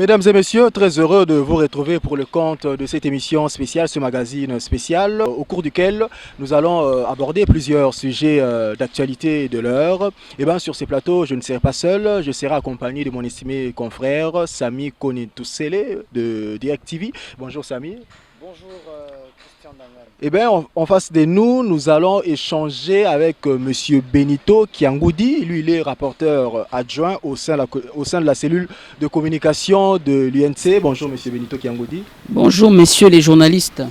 Mesdames et messieurs, très heureux de vous retrouver pour le compte de cette émission spéciale, ce magazine spécial, au cours duquel nous allons aborder plusieurs sujets d'actualité de l'heure. Et bien sur ces plateaux, je ne serai pas seul, je serai accompagné de mon estimé confrère Sami Konitoussele de Direct TV. Bonjour Sami. Bonjour Christian Dangan. Eh bien, en face de nous, nous allons échanger avec Monsieur Benito Kiangoudi. Lui, il est rapporteur adjoint au sein de la cellule de communication de l'UNC. Bonjour Monsieur Benito Kiangoudi. Bonjour messieurs les journalistes.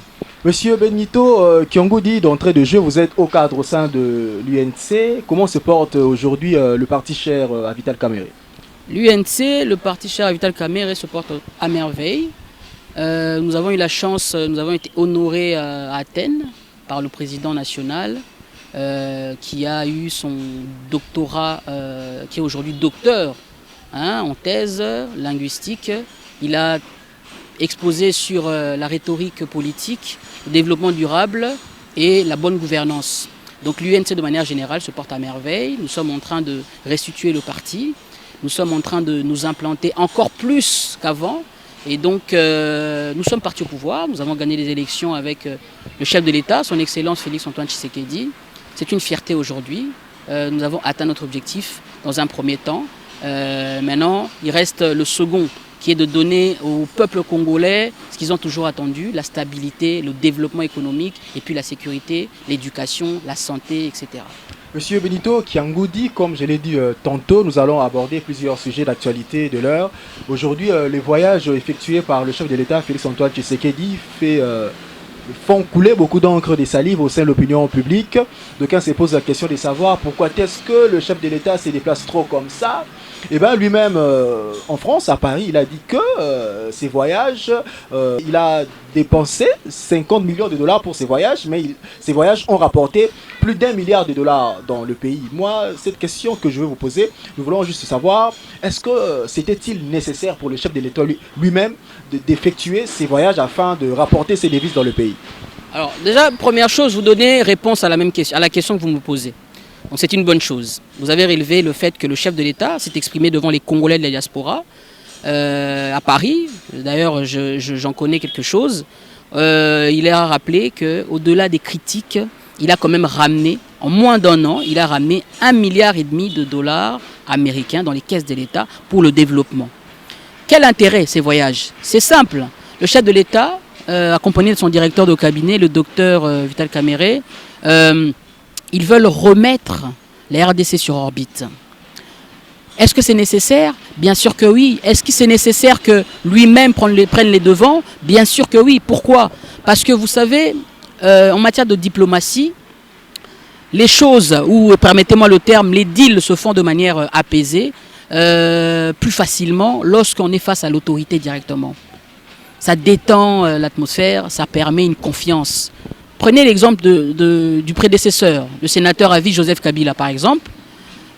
Monsieur Benito Kiangoudi, d'entrée de jeu, vous êtes au cadre au sein de l'UNC. Comment se porte aujourd'hui le parti cher à Vital Kamerhe? L'UNC, le parti cher à Vital Kamerhe, se porte à merveille. Nous avons eu la chance, nous avons été honorés à Athènes par le président national qui a eu son doctorat, qui est aujourd'hui docteur en thèse linguistique. Il a exposé sur la rhétorique politique, le développement durable et la bonne gouvernance. Donc l'UNC de manière générale se porte à merveille. Nous sommes en train de restituer le parti. Nous sommes en train de nous implanter encore plus qu'avant. Et donc, nous sommes partis au pouvoir, nous avons gagné les élections avec le chef de l'État, son Excellence Félix-Antoine Tshisekedi. C'est une fierté aujourd'hui. Nous avons atteint notre objectif dans un premier temps. Maintenant, il reste le second, qui est de donner au peuple congolais ce qu'ils ont toujours attendu, la stabilité, le développement économique, et puis la sécurité, l'éducation, la santé, etc. Monsieur Benito Kiangoudi, comme je l'ai dit tantôt, nous allons aborder plusieurs sujets d'actualité de l'heure. Aujourd'hui, les voyages effectués par le chef de l'État, Félix-Antoine Tshisekedi, font couler beaucoup d'encre de salive au sein de l'opinion publique. D'aucuns se posent la question de savoir pourquoi est-ce que le chef de l'État se déplace trop comme ça. Et bien lui-même, en France, à Paris, il a dit que ses voyages, il a dépensé 50 millions de dollars pour ses voyages, mais ces voyages ont rapporté plus d'1 milliard de dollars dans le pays. Moi, cette question que je veux vous poser, nous voulons juste savoir, est-ce que c'était-il nécessaire pour le chef de l'État lui-même d'effectuer ces voyages afin de rapporter ses devises dans le pays? Alors déjà, première chose, vous donnez réponse à la question que vous me posez. Donc c'est une bonne chose. Vous avez relevé le fait que le chef de l'État s'est exprimé devant les Congolais de la diaspora à Paris. D'ailleurs, j'en connais quelque chose. Il a rappelé qu'au-delà des critiques, il a quand même ramené, en moins d'un an, il a ramené 1,5 milliard de dollars américains dans les caisses de l'État pour le développement. Quel intérêt ces voyages? C'est simple. Le chef de l'État, accompagné de son directeur de cabinet, le docteur Vital Kamerhe, ils veulent remettre la RDC sur orbite. Est-ce que c'est nécessaire? Bien sûr que oui. Est-ce que c'est nécessaire que lui-même prenne les devants? Bien sûr que oui. Pourquoi? Parce que vous savez, en matière de diplomatie, les choses, ou permettez-moi le terme, les deals se font de manière apaisée, plus facilement lorsqu'on est face à l'autorité directement. Ça détend l'atmosphère, ça permet une confiance. Prenez l'exemple du prédécesseur, le sénateur à vie Joseph Kabila par exemple.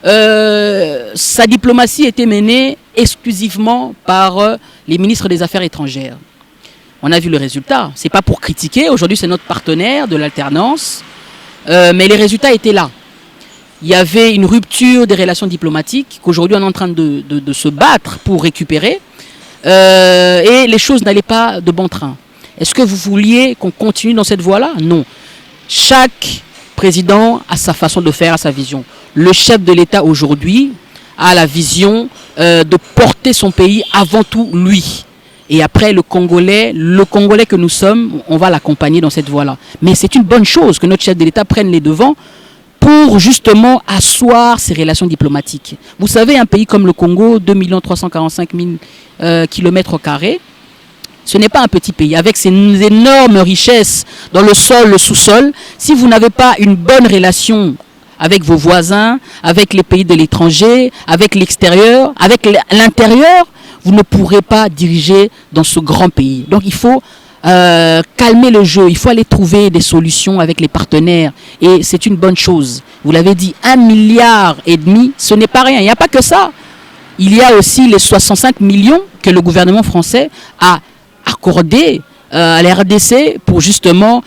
Sa diplomatie était menée exclusivement par les ministres des Affaires étrangères. On a vu le résultat. Ce n'est pas pour critiquer, aujourd'hui c'est notre partenaire de l'alternance, mais les résultats étaient là. Il y avait une rupture des relations diplomatiques qu'aujourd'hui on est en train de se battre pour récupérer, et les choses n'allaient pas de bon train. Est-ce que vous vouliez qu'on continue dans cette voie-là? Non. Chaque président a sa façon de faire, a sa vision. Le chef de l'État aujourd'hui a la vision de porter son pays avant tout lui. Et après, le Congolais que nous sommes, on va l'accompagner dans cette voie-là. Mais c'est une bonne chose que notre chef de l'État prenne les devants pour justement asseoir ses relations diplomatiques. Vous savez, un pays comme le Congo, 2 345 000 km², ce n'est pas un petit pays. Avec ses énormes richesses dans le sol, le sous-sol, si vous n'avez pas une bonne relation avec vos voisins, avec les pays de l'étranger, avec l'extérieur, avec l'intérieur, vous ne pourrez pas diriger dans ce grand pays. Donc il faut calmer le jeu, il faut aller trouver des solutions avec les partenaires. Et c'est une bonne chose. Vous l'avez dit, 1,5 milliard, ce n'est pas rien. Il n'y a pas que ça. Il y a aussi les 65 millions que le gouvernement français a accordé à la RDC pour justement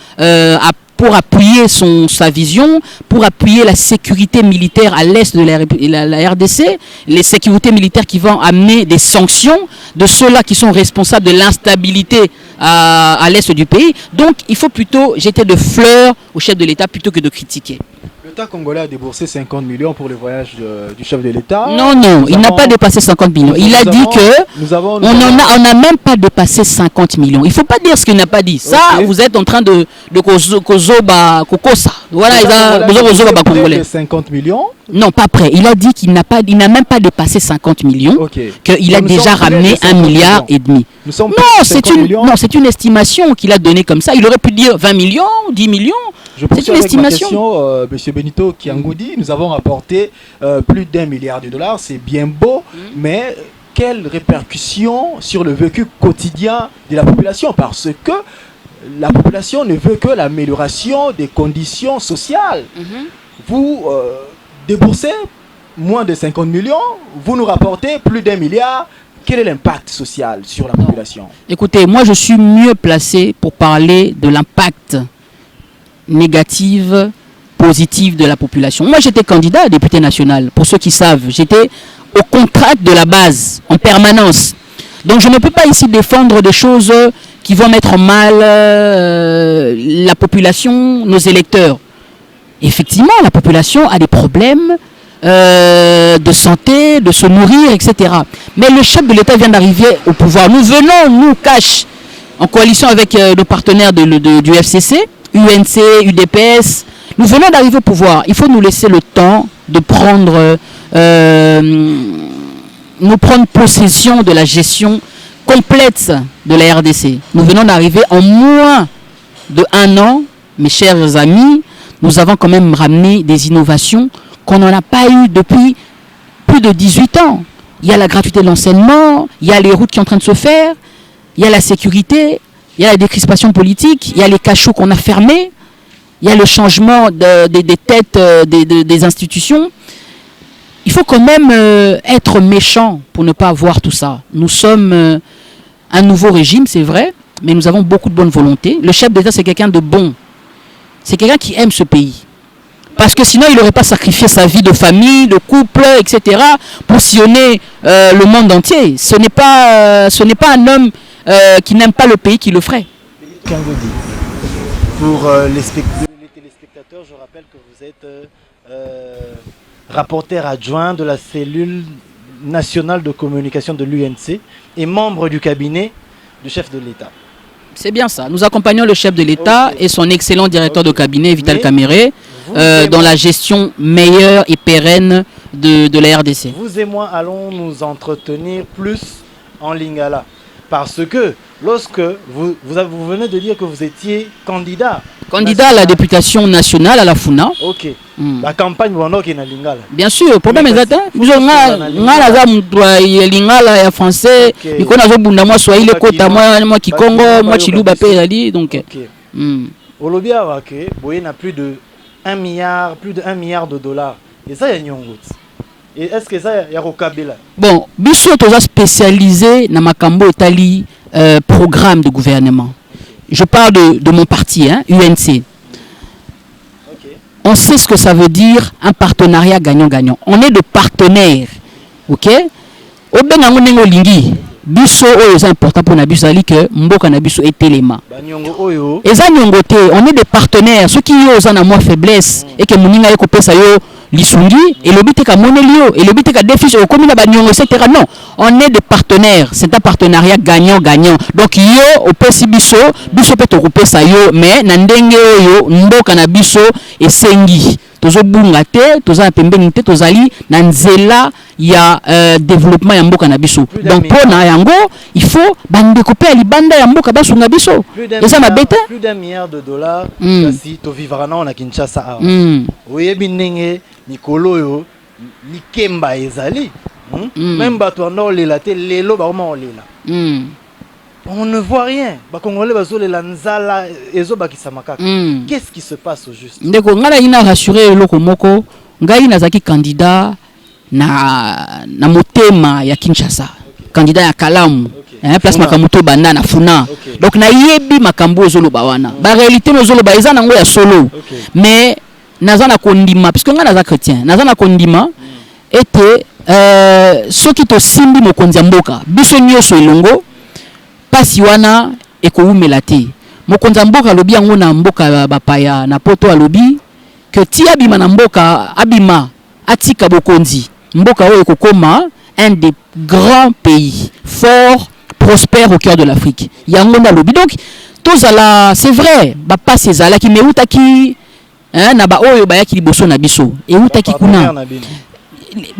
pour appuyer sa vision, pour appuyer la sécurité militaire à l'est de la RDC, les sécurités militaires qui vont amener des sanctions de ceux-là qui sont responsables de l'instabilité à l'est du pays. Donc il faut plutôt jeter de fleurs au chef de l'État plutôt que de critiquer. L'État congolais a déboursé 50 millions pour le voyage du chef de l'État. Non, il n'a pas dépassé 50 millions. Il a dit que on n'a même pas dépassé 50 millions. Il ne faut pas dire ce qu'il n'a pas dit. Ça, vous êtes en train de kozoba kokosa. Voilà, il a congolais. 50 millions. Non, pas près. Il a dit qu'il n'a même pas dépassé 50 millions, qu'il a déjà ramené 1,5 milliard. Non, c'est une estimation qu'il a donnée comme ça. Il aurait pu dire 20 millions, 10 millions. C'est une estimation. Monsieur Benito Kiangoudi, nous avons rapporté plus d'1 milliard de dollars. C'est bien beau, mais quelles répercussions sur le vécu quotidien de la population? Parce que la population ne veut que l'amélioration des conditions sociales. Vous déboursez moins de 50 millions, vous nous rapportez plus d'1 milliard. Quel est l'impact social sur la population? Écoutez, moi je suis mieux placé pour parler de l'impact négatif, positif de la population. Moi j'étais candidat à député national, pour ceux qui savent. J'étais au contrat de la base, en permanence. Donc je ne peux pas ici défendre des choses qui vont mettre en mal la population, nos électeurs. Effectivement, la population a des problèmes de santé, de se nourrir, etc. Mais le chef de l'État vient d'arriver au pouvoir. Nous venons, nous, cash, en coalition avec nos partenaires du FCC, UNC, UDPS. Nous venons d'arriver au pouvoir. Il faut nous laisser le temps de prendre possession de la gestion complète de la RDC. Nous venons d'arriver en moins de 1 an, mes chers amis. Nous avons quand même ramené des innovations qu'on n'en a pas eu depuis plus de 18 ans. Il y a la gratuité de l'enseignement, il y a les routes qui sont en train de se faire, il y a la sécurité, il y a la décrispation politique, il y a les cachots qu'on a fermés, il y a le changement des têtes des institutions. Il faut quand même être méchant pour ne pas voir tout ça. Nous sommes un nouveau régime, c'est vrai, mais nous avons beaucoup de bonne volonté. Le chef d'État, c'est quelqu'un de bon. C'est quelqu'un qui aime ce pays. Parce que sinon, il n'aurait pas sacrifié sa vie de famille, de couple, etc. pour sillonner le monde entier. Ce n'est pas un homme qui n'aime pas le pays qui le ferait. Pour les téléspectateurs, je rappelle que vous êtes rapporteur adjoint de la cellule nationale de communication de l'UNC et membre du cabinet du chef de l'État. C'est bien ça. Nous accompagnons le chef de l'État et son excellent directeur de cabinet, Vital Kamere, dans la gestion meilleure et pérenne de la RDC. Vous et moi allons nous entretenir plus en lingala. Parce que lorsque vous venez de dire que vous étiez candidat. Candidat à la députation nationale à la FUNA. Ok. La campagne est en lingala. Bien sûr, problème est atteint. Vous avez lingala français. Il connaît moi swahili kota moi kikongo moi chiluba pe ali donc. Olobia wa ke boye na plus de 1 milliard de dollars. Et ça y a nyongo. Et est-ce que ça y a rokabela? Bon, biso toza spécialisé na makambo etali programme de gouvernement. Je parle de mon parti, hein, UNC. On sait ce que ça veut dire un partenariat gagnant-gagnant. On est de partenaires. Ok? Biso oyo c'est important pour na biso ali que mboka na biso etelema. Eza nyongo te, on est des partenaires. Ceux qui ont na moi faiblesse et que moninga eko pesa yo lisungi et le but est qu'à monelio et le but est qu'à déficit au commun bagnon etc. Non, on est des partenaires. C'est un partenariat gagnant-gagnant. Donc yo au pesi biso peut te couper ça yo mais na ndenge yo mboka na biso et sengi. Tozo bunga te, tozo pembeni te, tozali na nzela ya développement ya mboka na biso. Donc pour na yango, il faut bandekopé libanda ya mboka basunga biso. Eza mabete plus d'1 milliard de dollars kasi to vivra na Kinshasa. Oyebi ndenge Nikolo yo likemba ezali. Même bato na olela te lelo ba oma olela. On ne voit rien. Qu'est-ce qui se passe au juste? Ndeko ngala ina rassurer loko moko, ngai nazaki candidat na motema ya Kinshasa. candidat à Kalam, place Makamuto Banda na Funa. Donc na yebi makambo zolo bawana. Ba réalité no zolo ba ezana ngo ya solo. Mais nazana kondima puisque nga naza chrétien. Nazana kondima était ceux qui to simbi mokonzi mboka. Biso nyoso elongo pasi wana ekoumela te. Mokonzi mboka lobi yango na mboka bapaya na poto alobi que ti abima na mboka abima atika bokonzi. Mboka oyo kokoma un des grands pays forts, prospères au cœur de l'Afrique. Yangonda lobby. Donc, c'est vrai, pas ces ala qui me outaki, na ba oyo ba yaki liboso na biso. Et outaki kuna.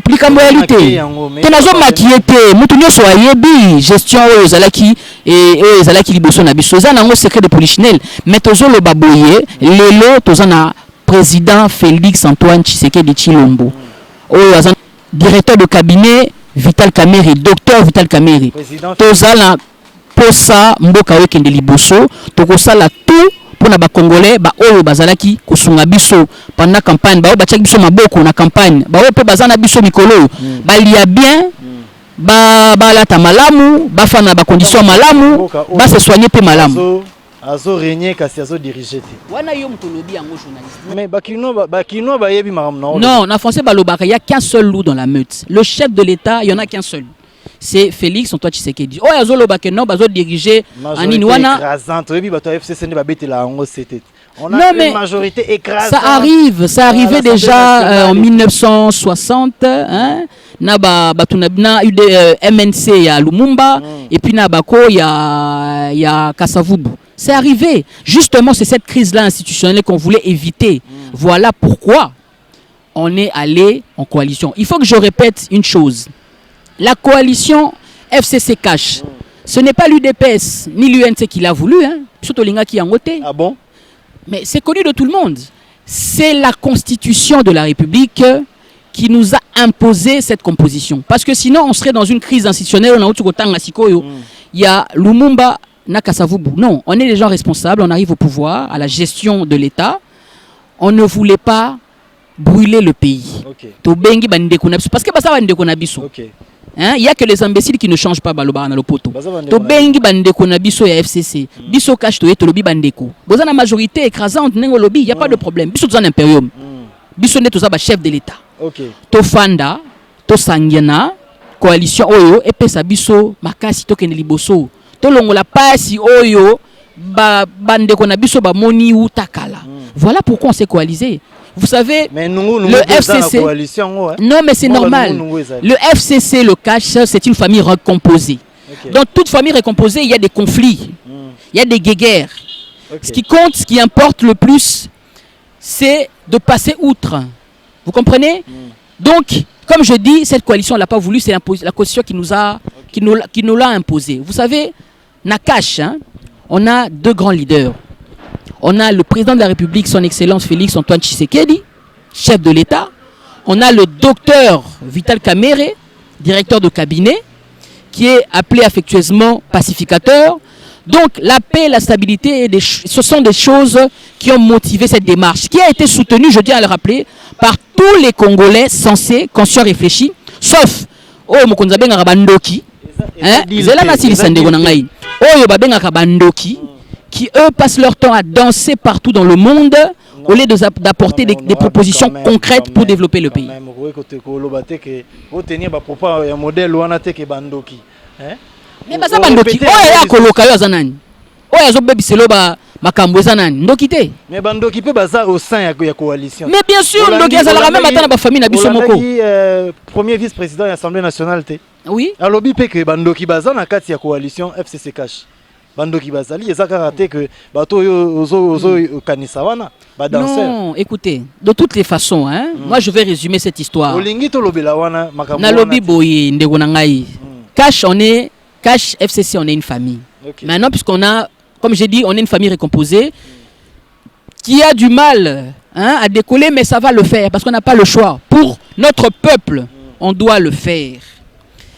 Plus qu'en réalité, tenazo makiete, mutu nyoso ayebi gestion oyo zalaki et oyo zalaki liboso na biso. Ça nango secret de polichinelle. Mais tozo lo baboye, lelo toza na président Félix Antoine Tshisekedi Tshilombo. Oyo directeur de cabinet Vital Kamerhe, docteur Vital Kamerhe. Tozala posa mboka wekende liboso, tokosala tout pour na ba congolais ba oyo bazalaki kosunga biso pendant campagne, ba oyo ba biso maboko na campagne, ba oyo pe bazana biso mikolo, ba lia bien, ba lata malamu, ba fana ba condition malamu, ba se soigner pe malamu. Azo régner kasi azo diriger te. Wana yo mtolobi yango journaliste. Mais bakino ba yebi maram na. Non, na français balobaka, il y a qu'un seul loup dans la meute. Le chef de l'État, il y en a qu'un seul. C'est Félix Antoine Tshisekedi. Oh yazo lobaka non bazo diriger en Inwana. Écrasante, yebi bato FCC ne ba betela ngo c'était. On a une majorité écrasante. Ça arrivait déjà en 1960 hein. Na eu des MNC à Lumumba et puis na bako il y a Kasavubu. C'est arrivé. Justement, c'est cette crise-là institutionnelle qu'on voulait éviter. Voilà pourquoi on est allé en coalition. Il faut que je répète une chose. La coalition FCC Cash, ce n'est pas l'UDPS ni l'UNC qui l'a voulu. Hein. Surtout l'Inga qui a voté. Ah bon? Mais c'est connu de tout le monde. C'est la Constitution de la République qui nous a imposé cette composition. Parce que sinon, on serait dans une crise institutionnelle. Il y a Lumumba, Nakasavubu. Non, on est des gens responsables, on arrive au pouvoir, à la gestion de l'État. On ne voulait pas brûler le pays. Parce que ça va il n'y a que les imbéciles qui ne changent pas le poteau. Tobengi bandeko na biso ya FCC. Biso cash to eto lobi bandeko. Boza na majorité écrasante nengo lobby, il y a pas de problème. Biso toza na imperium. Biso ne toza ba chef de l'État. To fanda, to sangiana, coalition oyo epesa biso makasi to kene liboso. To longola pasi oyo bandeko na biso ba moni utakala. Voilà pourquoi on s'est coalisé. Vous savez, le FCC... Non, mais c'est normal. Le FCC, le cash, c'est une famille recomposée. Dans toute famille recomposée, il y a des conflits. Il y a des guéguerres. Ce qui compte, ce qui importe le plus, c'est de passer outre. Vous comprenez? Donc, comme je dis, cette coalition, on ne l'a pas voulu, c'est la coalition qui nous l'a imposée. Vous savez, Nakash, hein, on a deux grands leaders. On a le président de la République, son Excellence Félix Antoine Tshisekedi, chef de l'État. On a le docteur Vital Kamerhe, directeur de cabinet, qui est appelé affectueusement pacificateur. Donc la paix, la stabilité, ce sont des choses qui ont motivé cette démarche, qui a été soutenue, je tiens à le rappeler, par tous les Congolais sensés, conscients, réfléchis, sauf Mokonza Benga Bandoki, qui eux passent leur temps à danser partout dans le monde au lieu d'apporter des propositions concrètes pour développer le pays. Mais ça bandoki, oya koloka yo zanani. Oya zo bebi selo ba makambo zanani. Ndoki te. Mais bandoki pe baza au sein ya coalition. Mais bien sûr, ndoki azala même atana ba famille na biso moko. Premier vice-président de l'Assemblée nationale te. Oui. Alobi pe que bandoki baza na kati ya coalition FCC Cash. Bandoki bazali ezaka raté que bato ozo kanisa wana ba danseur. Non, écoutez, de toutes les façons hein, moi je vais résumer cette histoire. Olingi to lobela wana makambo. Na lobi boye ndeko na ngai. Cash FCC, on est une famille. Maintenant, puisqu'on a, comme j'ai dit, on est une famille récomposée qui a du mal hein, à décoller, mais ça va le faire parce qu'on n'a pas le choix. Pour notre peuple, on doit le faire.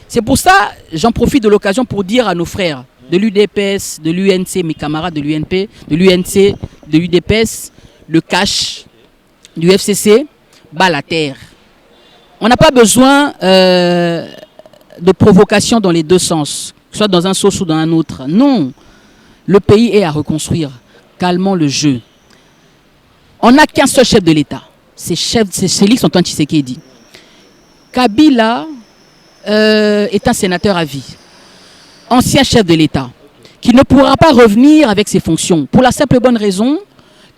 C'est pour ça, j'en profite de l'occasion pour dire à nos frères de l'UDPS, de l'UNC, mes camarades de l'UNP, de l'UNC, de l'UDPS, le Cash, du FCC, bas la terre. On n'a pas besoin de provocation dans les deux sens, soit dans un sens ou dans un autre. Non, le pays est à reconstruire. Calmons le jeu. On n'a qu'un seul chef de l'État. C'est Félix Antoine Tshisekedi. Kabila est un sénateur à vie, ancien chef de l'État, qui ne pourra pas revenir avec ses fonctions, pour la simple et bonne raison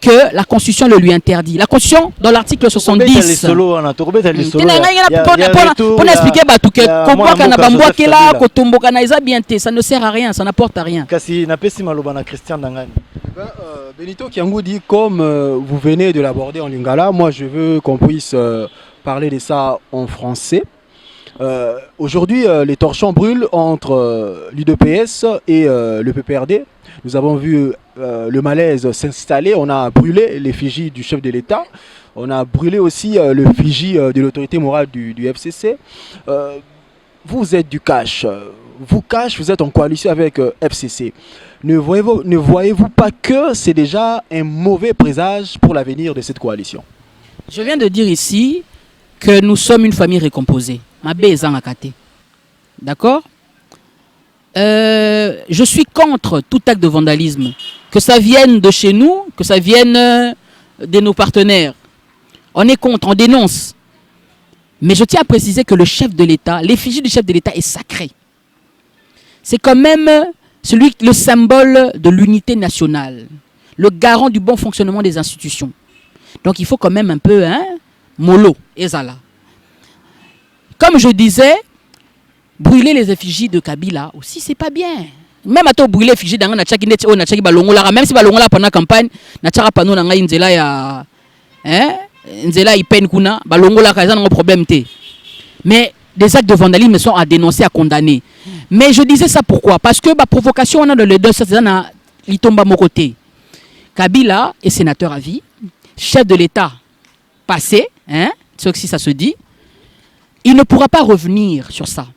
que la Constitution le lui interdit. La Constitution, dans l'article 70... Pour expliquer, ça ne sert à rien, ça n'apporte à rien. Benito Kiangou dit, comme vous venez de l'aborder en lingala, moi je veux qu'on puisse parler de ça en français. Aujourd'hui, les torchons brûlent entre l'UDPS et le PPRD. Nous avons vu le malaise s'installer. On a brûlé l'effigie du chef de l'État. On a brûlé aussi l'effigie de l'autorité morale du FCC. Vous êtes du cash. Vous êtes en coalition avec FCC. Ne voyez-vous pas que c'est déjà un mauvais présage pour l'avenir de cette coalition? Je viens de dire ici que nous sommes une famille récomposée. D'accord? Je suis contre tout acte de vandalisme. Que ça vienne de chez nous, que ça vienne de nos partenaires. On est contre, on dénonce. Mais je tiens à préciser que le chef de l'État, l'effigie du chef de l'État est sacrée. C'est quand même le symbole de l'unité nationale, le garant du bon fonctionnement des institutions. Donc il faut quand même un peu, mollo, ezala. Comme je disais, brûler les effigies de Kabila aussi, c'est pas bien. Même à toi brûler l'effigie d'un même si balongola pendant la campagne, n'a pas nous dans nzela ya nzela ipen kuna balongola ka un problème té. Mais des actes de vandalisme sont à dénoncer, à condamner. Mais je disais ça pourquoi? Parce que la provocation on a dans les deux, c'est dans l'itomba mon côté. Kabila est sénateur à vie, chef de l'État passé, si ça se dit. Il ne pourra pas revenir sur ça.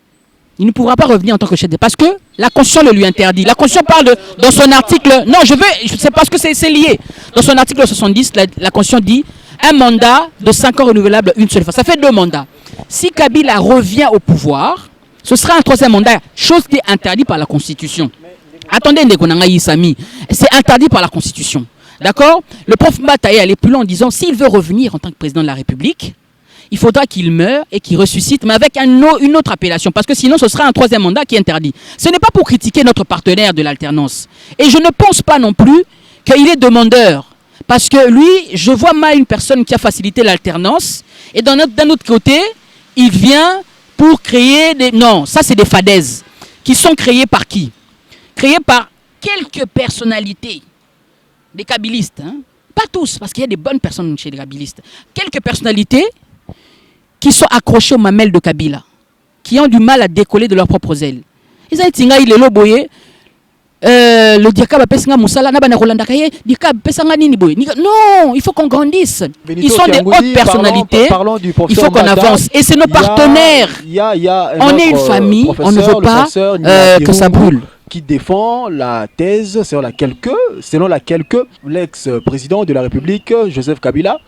Il ne pourra pas revenir en tant que chef d'État parce que la Constitution le lui interdit. La Constitution parle dans son article... Non, c'est parce que c'est lié. Dans son article 70, la Constitution dit un mandat de 5 ans renouvelable une seule fois. Ça fait 2 mandats. Si Kabila revient au pouvoir, ce sera un 3e mandat, chose qui est interdite par la Constitution. Attendez, c'est interdit par la Constitution. D'accord? Le prof Mbata est allé plus loin en disant s'il veut revenir en tant que président de la République, il faudra qu'il meure et qu'il ressuscite, mais avec une autre appellation, parce que sinon ce sera un 3e mandat qui est interdit. Ce n'est pas pour critiquer notre partenaire de l'alternance. Et je ne pense pas non plus qu'il est demandeur, parce que lui, je vois mal une personne qui a facilité l'alternance, et d'un autre côté, il vient pour créer des... Non, ça c'est des fadaises, qui sont créées par qui? Créées par quelques personnalités, des kabilistes, pas tous, parce qu'il y a des bonnes personnes chez les kabilistes. Quelques personnalités qui sont accrochés aux mamelles de Kabila, qui ont du mal à décoller de leurs propres ailes. Ils ont dit le diaka pesanga musala na bana rolanda kaye dika pesanga nini boy. Non, il faut qu'on grandisse. Ils sont des hautes personnalités. Il faut qu'on avance et c'est nos partenaires. On est une famille, on ne veut pas que ça brûle. Qui défend la thèse selon laquelle l'ex-président de la République, Joseph Kabila,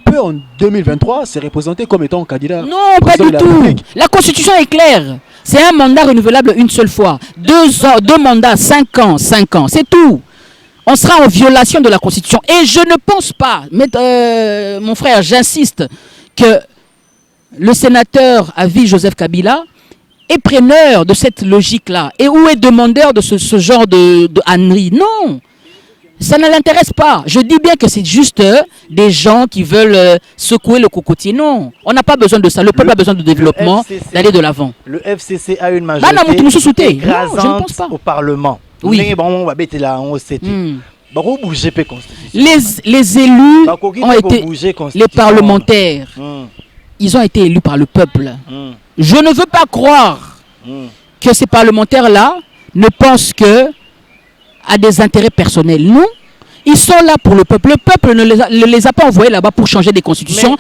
peut en 2023 se représenter comme étant candidat. Non, pas du tout. La Constitution est claire. C'est un mandat renouvelable une seule fois. 2 mandats, 5 ans, c'est tout. On sera en violation de la Constitution. Et je ne pense pas, mais, mon frère, j'insiste, que le sénateur à vie Joseph Kabila est preneur de cette logique-là. Et où est demandeur de ce genre de ânerie. Non. Ça ne l'intéresse pas. Je dis bien que c'est juste des gens qui veulent secouer le cocotier. Non, on n'a pas besoin de ça. Le peuple a besoin de développement, d'aller de l'avant. Le FCC a une majorité écrasante au Parlement. Oui. Les élus ont été... Les parlementaires, ils ont été élus par le peuple. Je ne veux pas croire que ces parlementaires-là ne pensent que à des intérêts personnels. Non, ils sont là pour le peuple. Le peuple ne les a pas envoyés là-bas pour changer des constitutions,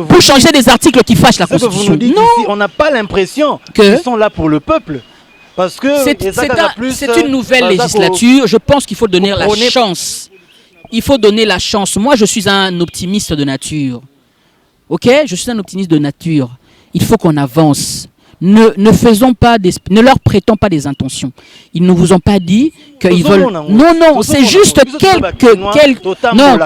pour changer des articles qui fâchent la Constitution. Non, ici, on n'a pas l'impression qu'ils sont là pour le peuple. Parce que c'est une nouvelle législature. Je pense qu'il faut donner la chance. Il faut donner la chance. Moi, je suis un optimiste de nature. Ok, je suis un optimiste de nature. Il faut qu'on avance. ne leur prêtons pas des intentions. Ils ne vous ont pas dit qu'ils veulent. Non, c'est juste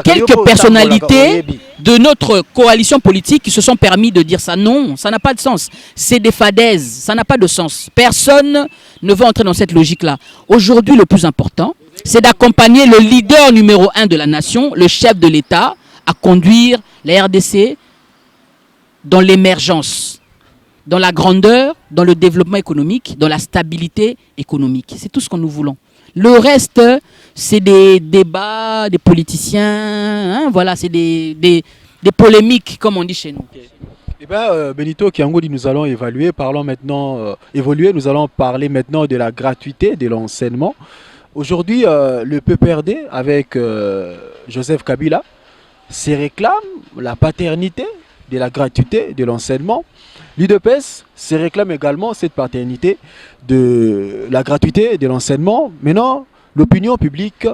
quelques personnalités de notre coalition politique qui se sont permis de dire ça. Non, ça n'a pas de sens. C'est des fadaises, ça n'a pas de sens. Personne ne veut entrer dans cette logique-là. Aujourd'hui, le plus important, c'est d'accompagner le leader numéro 1 de la nation, le chef de l'État, à conduire la RDC dans l'émergence, dans la grandeur, dans le développement économique, dans la stabilité économique. C'est tout ce que nous voulons. Le reste, c'est des débats, des politiciens, voilà, c'est des polémiques, comme on dit chez nous. Eh bien, Benito Kiangoudi, nous allons évoluer, nous allons parler maintenant de la gratuité de l'enseignement. Aujourd'hui, le PPRD, avec Joseph Kabila, se réclame la paternité de la gratuité de l'enseignement. L'UDPS se réclame également cette paternité de la gratuité de l'enseignement. Maintenant, l'opinion publique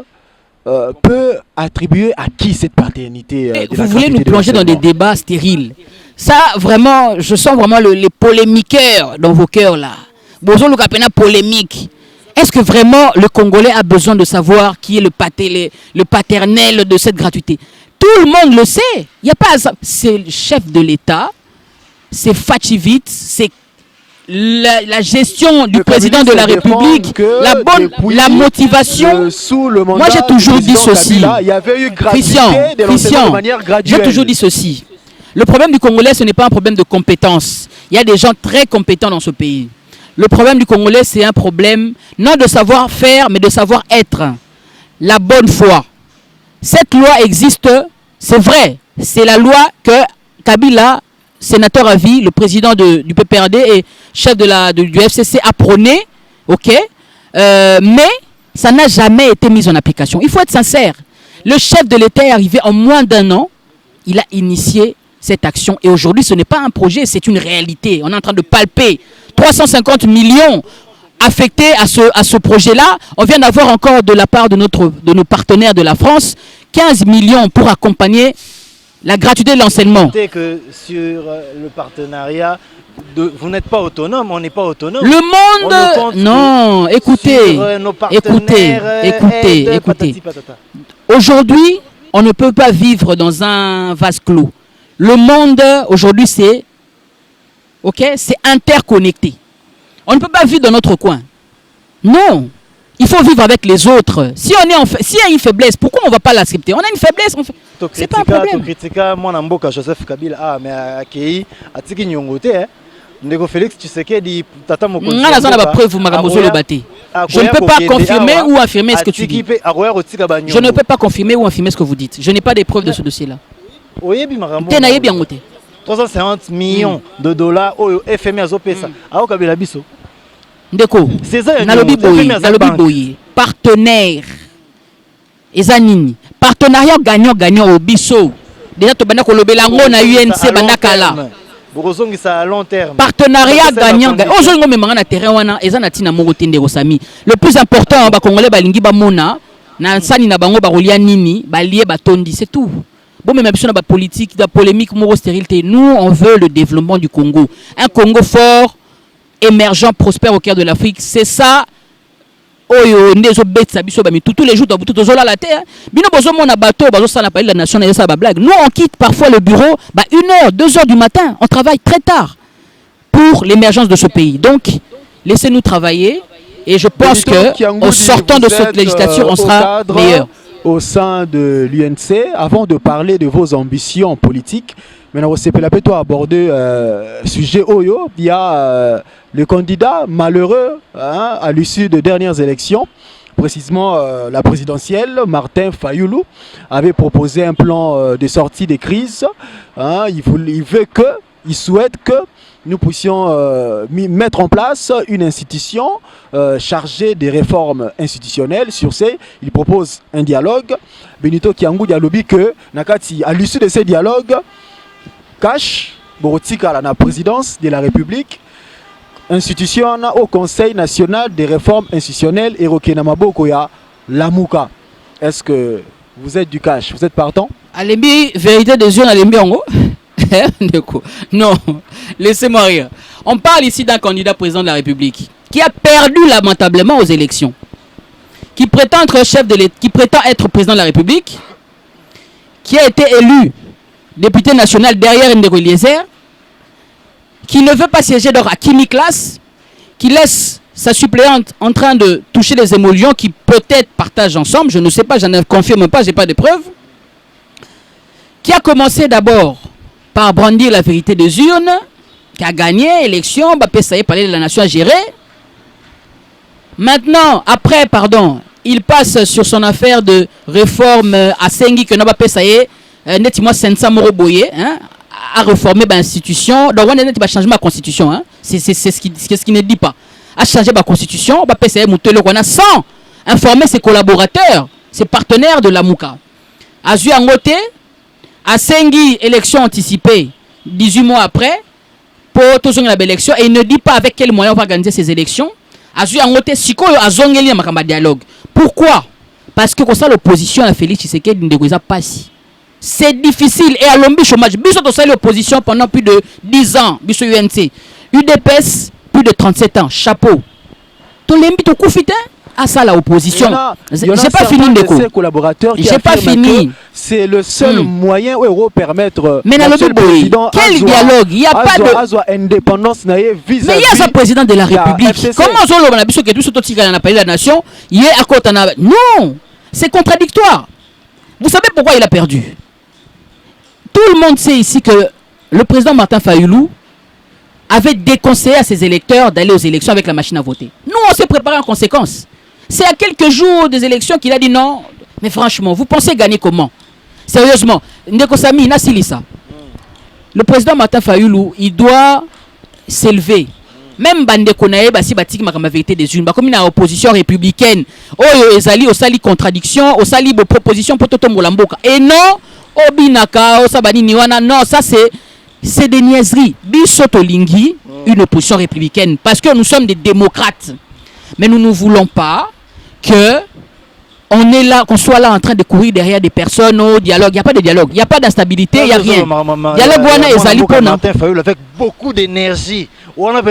peut attribuer à qui cette paternité Vous voulez nous plonger dans des débats stériles. Ça, vraiment, je sens vraiment les polémiqueurs dans vos cœurs là. Bonjour, le polémique. Est-ce que vraiment le Congolais a besoin de savoir qui est le paternel de cette gratuité? Tout le monde le sait. Il y a pas. C'est le chef de l'État, c'est Fachivit, c'est la gestion du président de la République, la motivation. Moi, j'ai toujours dit ceci. Christian, j'ai toujours dit ceci. Le problème du Congolais, ce n'est pas un problème de compétence. Il y a des gens très compétents dans ce pays. Le problème du Congolais, c'est un problème non de savoir-faire, mais de savoir-être. La bonne foi. Cette loi existe, c'est vrai. C'est la loi que Kabila, sénateur à vie, le président du PPRD et chef du FCC a prôné, ok, mais ça n'a jamais été mis en application. Il faut être sincère. Le chef de l'État est arrivé en moins d'un an, il a initié cette action. Et aujourd'hui, ce n'est pas un projet, c'est une réalité. On est en train de palper 350 millions affectés à ce projet-là. On vient d'avoir encore de la part de nos partenaires de la France 15 millions pour accompagner la gratuité de l'enseignement. Que sur le partenariat, vous n'êtes pas autonome, on n'est pas autonome. Le monde... Non, écoutez. Aujourd'hui, on ne peut pas vivre dans un vase clos. Le monde, aujourd'hui, c'est interconnecté. On ne peut pas vivre dans notre coin. Non. Il faut vivre avec les autres. S'il y a une faiblesse, pourquoi on ne va pas l'accepter? On a une faiblesse, c'est pas un problème. Moi, Joseph Kabila, mais accueilli, à Tiki Nyongote, Ndeko Félix Tshisekedi, Tata Mokonzi. Je ne peux pas confirmer ou affirmer ce que tu dis. Je ne peux pas confirmer ou affirmer ce que vous dites. Je n'ai pas des preuves de ce dossier-là. 350 millions de dollars au FMI Azopesa. Ao Kabila biso. Ndeko, nalobi boye, partenaire. Ezanini, partenariat gagnant au biso. Déjà to bana ko lobela ngo na UNC bandakala. À long terme. Partenariat gagnant. Aujourd'hui, on met na terrain wana ezana tina moko tende osami. Le plus important ba congolais balingi ba mona na sani na bango ba rolia nini, ba lié ba tondi, c'est tout. Bon, même si on a la politique, la polémique, stérilité, nous, on veut le développement du Congo. Un Congo fort, émergent, prospère au cœur de l'Afrique. C'est ça. Tous les jours, tout la terre. La nation, nous, on quitte parfois le bureau 1h, 2h du matin. On travaille très tard pour l'émergence de ce pays. Donc, laissez-nous travailler. Et je pense qu'en sortant de cette législature, on sera meilleur. Au sein de l'UNC, avant de parler de vos ambitions politiques, maintenant, c'est peut aborder sujet Oyo. Il y a le candidat malheureux à l'issue des dernières élections, précisément la présidentielle, Martin Fayoulou, avait proposé un plan de sortie des crises. Il souhaite que nous puissions mettre en place une institution chargée des réformes institutionnelles. Sur ce, il propose un dialogue. Benito Kiangoudi a lobby que, à l'issue de ce dialogue, Cash, Borotika, la présidence de la République, institution au Conseil national des réformes institutionnelles et Rokenamabo Koya, Lamouka. Est-ce que vous êtes du Cash? Vous êtes partant? Alembi, vérité des yeux, Alembi en haut. Non, laissez-moi rire. On parle ici d'un candidat président de la République qui a perdu lamentablement aux élections, qui prétend être président de la République, qui a été élu député national derrière Ndeko Eliezer, qui ne veut pas siéger dans Kimi Classe, qui laisse sa suppléante en train de toucher les émollients qui peut-être partagent ensemble, je ne sais pas, je ne confirme pas, je n'ai pas de preuves, qui a commencé d'abord par brandir la vérité des urnes, qui a gagné l'élection, ça y est, parler de la nation à gérer. Maintenant, après, il passe sur son affaire de réforme à Sengi, que n'a pas ça y est, nettement Sensa Moroboye, à réformer l'institution. Donc, on a changé ma constitution, hein. C'est ce qui ne dit pas. À changer ma constitution, ça y est, sans informer ses collaborateurs, ses partenaires de la Mouka. À Zuangote, à Sengi, élection anticipée, 18 mois après, pour toute la élection, et il ne dit pas avec quels moyens on va organiser ces élections. À Zuangote, Azongeli a dialogue. Pourquoi? Parce que comme ça, l'opposition à Félix Tshisekedi ne pas si. C'est difficile. Et à l'ombi chômage, Bissot a l'opposition pendant plus de 10 ans. Bissot UNC. UDPS, plus de 37 ans. Chapeau. Tout l'embi tout confité à ça l'opposition. J'ai pas fini de ses collaborateurs qui j'ai pas fini. C'est le seul moyen où il permettre. Mais dans le président, quel dialogue? Il n'y a pas de indépendance vis-à-vis. Mais il y a un président de la République. Comment on a que tout ce qui a appelé la nation, il est à côté. Non, c'est contradictoire. Vous savez pourquoi il a perdu? Tout le monde sait ici que le président Martin Fayulu avait déconseillé à ses électeurs d'aller aux élections avec la machine à voter. Nous, on s'est préparé en conséquence. C'est à quelques jours des élections qu'il a dit non. Mais franchement, vous pensez gagner comment? Sérieusement, Ndeko Sami, Nassilissa. Le président Martin Fayulu, il doit s'élever. Même Bandeko Nae, si Batik ma vérité des unes, comme une opposition républicaine, ezali au sali contradiction, au sali proposition pour Toto Molamboka. Et non, Obinaka, Osabani Niwana, non, ça c'est des niaiseries. Bisoto Lingui, une opposition républicaine, parce que nous sommes des démocrates. Mais nous ne voulons pas que on est là, qu'on soit là en train de courir derrière des personnes au dialogue. Il n'y a pas de dialogue, il n'y a pas d'instabilité, il n'y a rien. Dialogue wana ezali pona. Martin Fayulu avec beaucoup d'énergie. Mais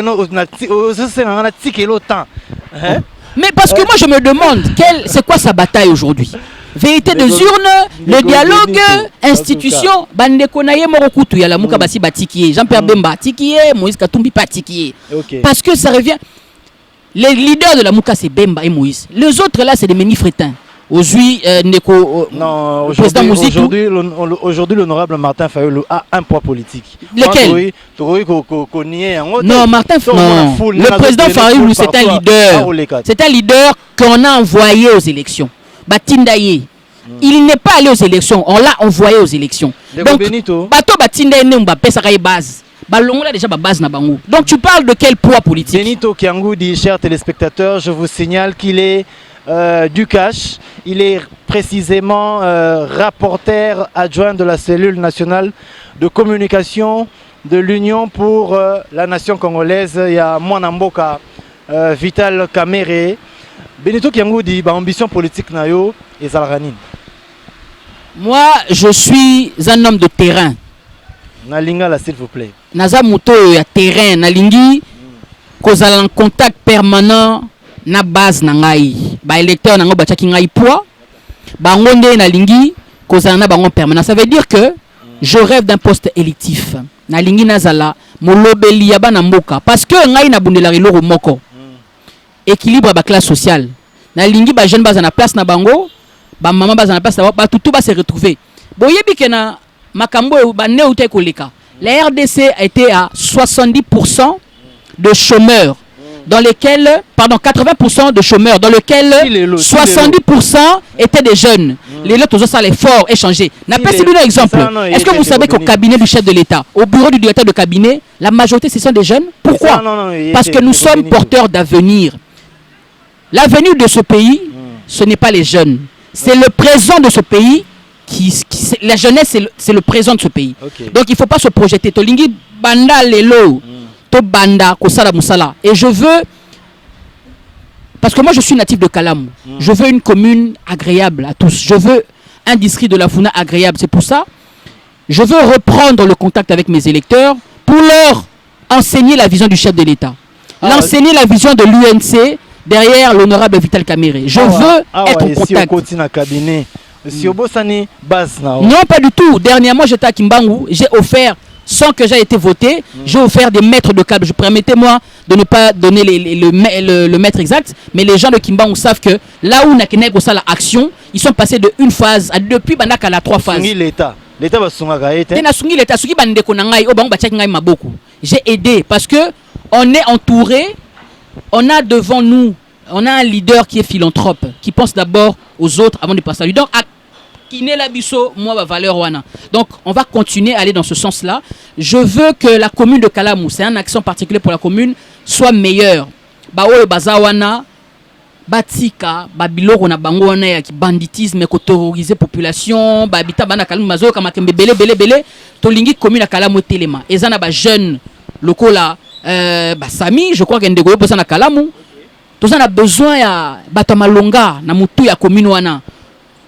parce que moi je me demande c'est quoi sa bataille aujourd'hui? Vérité des urnes, le dialogue, institution, Bandeko Naye Morokutu, il y a la Mouka Basi Batikié, Jean-Pierre Bemba Tikié, Moïse Katumbi Patikié. Parce que ça revient. Les leaders de la Mouka, c'est Bemba et Moïse. Les autres là, c'est des ménifrétins. Aujourd'hui, aujourd'hui, l'honorable Martin Fayulu a un poids politique. Lequel? Non, Martin Fayulu. Non. Le président Fayulu, c'est un leader. C'est un leader qu'on a envoyé aux élections. Batindaye. Il n'est pas allé aux élections. On l'a envoyé aux élections. Donc, Bato Batindaye Mbappé, ça base. Donc tu parles de quel poids politique? Benito Kiangoudi, chers téléspectateurs, je vous signale qu'il est du cash. Il est précisément rapporteur adjoint de la cellule nationale de communication de l'Union pour la nation congolaise. Il y a Mwanamboka, Vital Kamere. Benito Kiangoudi, ambition politique nayo et Zalranin. Moi, je suis un homme de terrain. Nalinga, s'il vous plaît. Naza muto ya terrain nalingi kozala en contact permanent na base na ngai ba électeur nango bachaki ngai poids ba ngonde nalingi kozala na bango permanent. Ça veut dire que je rêve d'un poste électif nalingi nazala molobeli ya bana mboka parce que ngai na bundela riloko moko équilibre ba classe sociale nalingi ba jeune baza na place na bango ba maman baza na place ba tutu ba se retrouver boyebi ke na makambo ba ne uté koleka. La RDC a été à 70% de chômeurs, dans lesquels, pardon, 80% de chômeurs, dans lesquels 70% étaient des jeunes. Les autres ont ça l'effort échangé. N'a pas un exemple. Est-ce que vous savez qu'au cabinet du chef de l'État, au bureau du directeur de cabinet, la majorité ce sont des jeunes? Pourquoi? Parce que nous sommes porteurs d'avenir. L'avenir de ce pays, ce n'est pas les jeunes. C'est le présent de ce pays. La jeunesse, c'est le présent de ce pays. Donc il ne faut pas se projeter. Tolingi banda lelo, to banda kosala musala. Et je veux, parce que moi je suis natif de Kalam, je veux une commune agréable à tous. Je veux un district de la Funa agréable. C'est pour ça, je veux reprendre le contact avec mes électeurs pour leur enseigner la vision du chef de l'État. L'enseigner la vision de l'UNC derrière l'honorable Vital Kamerhe. Je veux être en contact. Non, pas du tout. Dernièrement, j'étais à Kimbangu. J'ai offert, sans que j'ai été voté, j'ai offert des mètres de câble. Permettez-moi de ne pas donner le mètre exact, mais les gens de Kimbangu savent que là où Nakenek a la action, ils sont passés de une phase à depuis Banaka à 3 phases. L'État va j'ai aidé parce que on est entouré, on a devant nous, on a un leader qui est philanthrope, qui pense d'abord aux autres avant de passer à lui. Donc, donc, on va continuer à aller dans ce sens-là. Je veux que la commune de Kalamou, c'est un accent particulier pour la commune, soit meilleure. Batika, babiloko na bango wana ya banditisme ko terroriser population, babita bana Kalamu mazo kama kembe belé tolingi commune à Kalamu telema. Ezana ba jeune lokola Sami, je crois que ndeko posa na Kalamu. Tous on a besoin ya bato malonga na mutu ya commune wana.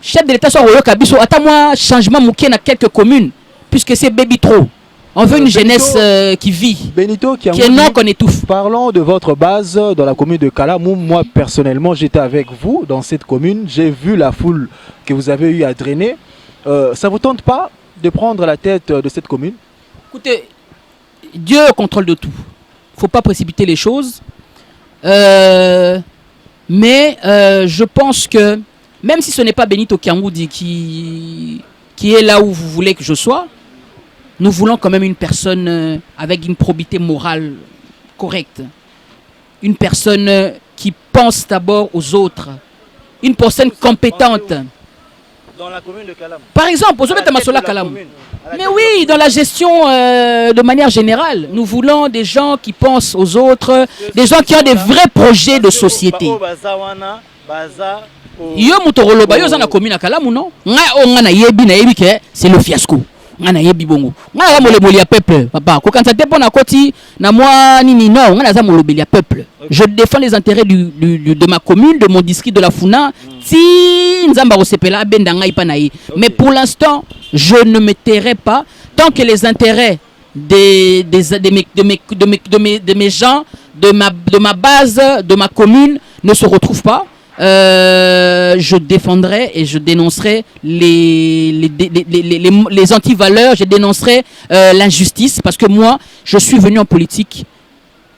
Chef de l'État soit royoka biso ata moi changement muké na quelques communes puisque c'est baby trop. On veut une jeunesse qui vit, Benito, qui est non qu'on étouffe. Parlons de votre base dans la commune de Kalamou. Moi, personnellement, j'étais avec vous dans cette commune. J'ai vu la foule que vous avez eu à drainer. Ça ne vous tente pas de prendre la tête de cette commune? Écoutez, Dieu est au contrôle de tout. Il ne faut pas précipiter les choses. Mais je pense que, même si ce n'est pas Benito Kiangoudi qui est là où vous voulez que je sois, nous voulons quand même une personne avec une probité morale correcte. Une personne qui pense d'abord aux autres. Une personne compétente. Dans la commune de Kalamou. Par exemple, mais oui, dans la gestion de manière générale, nous voulons des gens qui pensent aux autres, des gens qui ont des vrais projets de société. Yo mutorolo ba yo za na commune Kalamou non? Nga na yebi na yebi ke c'est le fiasco. Nga na yebi bongo. Nga za molobeli ya peuple papa. Ko kanza te pona koti na moi nini non, nga za molobeli ya peuple. Je défends les intérêts de ma commune, de mon district de la Funa. Si nzamba osepela benda nga ipa na yi. Mais pour l'instant, je ne me tairai pas tant que les intérêts de mes gens, de ma base, de ma commune ne se retrouvent pas. Je défendrai et je dénoncerai les antivaleurs, je dénoncerai l'injustice parce que moi, je suis venu en politique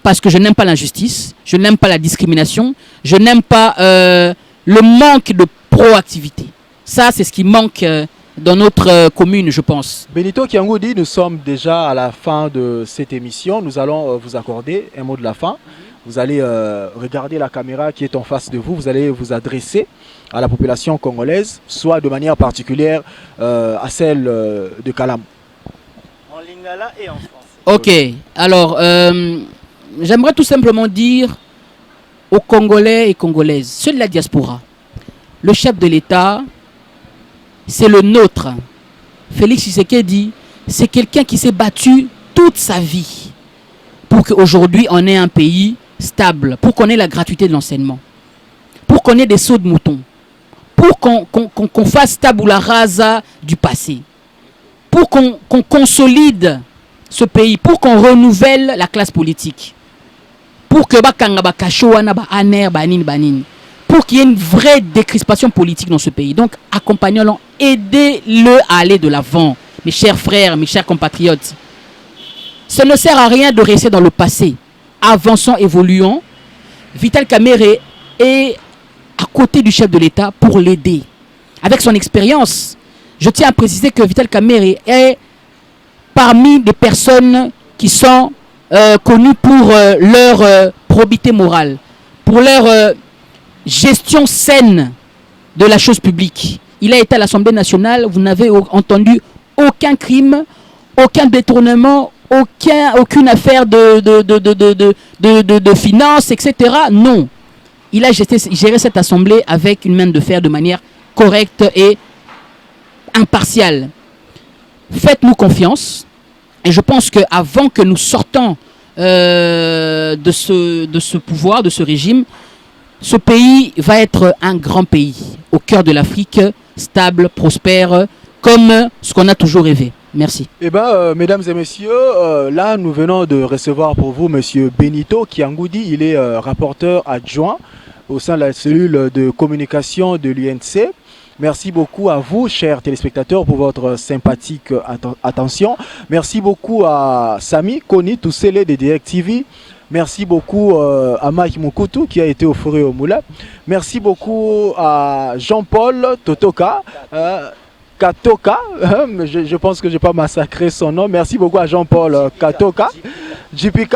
parce que je n'aime pas l'injustice, je n'aime pas la discrimination, je n'aime pas le manque de proactivité. Ça, c'est ce qui manque dans notre commune, je pense. Benito Kiangoudi, nous sommes déjà à la fin de cette émission. Nous allons vous accorder un mot de la fin. Vous allez regarder la caméra qui est en face de vous. Vous allez vous adresser à la population congolaise, soit de manière particulière à celle de Kalamou. En lingala et en français. Ok. Alors, j'aimerais tout simplement dire aux Congolais et Congolaises, ceux de la diaspora, le chef de l'État, c'est le nôtre. Félix Tshisekedi, c'est quelqu'un qui s'est battu toute sa vie pour qu'aujourd'hui on ait un pays stable, pour qu'on ait la gratuité de l'enseignement, pour qu'on ait des sauts de moutons, pour qu'on fasse tabula rasa du passé, pour qu'on consolide ce pays, pour qu'on renouvelle la classe politique, pour que pour qu'il y ait une vraie décrispation politique dans ce pays. Donc accompagnons-le, aidez-le à aller de l'avant, mes chers frères, mes chers compatriotes. Ça ne sert à rien de rester dans le passé. Avançons, évoluons. Vital Kamerhe est à côté du chef de l'État pour l'aider. Avec son expérience, je tiens à préciser que Vital Kamerhe est parmi des personnes qui sont connues pour leur probité morale, pour leur gestion saine de la chose publique. Il a été à l'Assemblée nationale, vous n'avez entendu aucun crime, aucun détournement, aucune affaire de finances, etc. Non. Il a géré cette assemblée avec une main de fer de manière correcte et impartiale. Faites-nous confiance. Et je pense qu'avant que nous sortons de ce pouvoir, de ce régime, ce pays va être un grand pays, au cœur de l'Afrique, stable, prospère, comme ce qu'on a toujours rêvé. Merci. Eh bien, mesdames et messieurs, là, nous venons de recevoir pour vous Monsieur Benito Kiangoudi. Il est rapporteur adjoint au sein de la cellule de communication de l'UNC. Merci beaucoup à vous, chers téléspectateurs, pour votre sympathique attention. Merci beaucoup à Sami Koni Toussele de Direct TV. Merci beaucoup à Mike Moukoutou qui a été au Fourré au Moulin. Merci beaucoup à Jean-Paul Totoka. Katoka, je pense que je n'ai pas massacré son nom. Merci beaucoup à Jean-Paul Katoka, JPK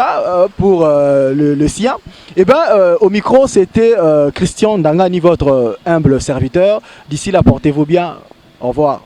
pour le sien. Et bien, au micro, c'était Christian Dangani, votre humble serviteur. D'ici là, portez-vous bien. Au revoir.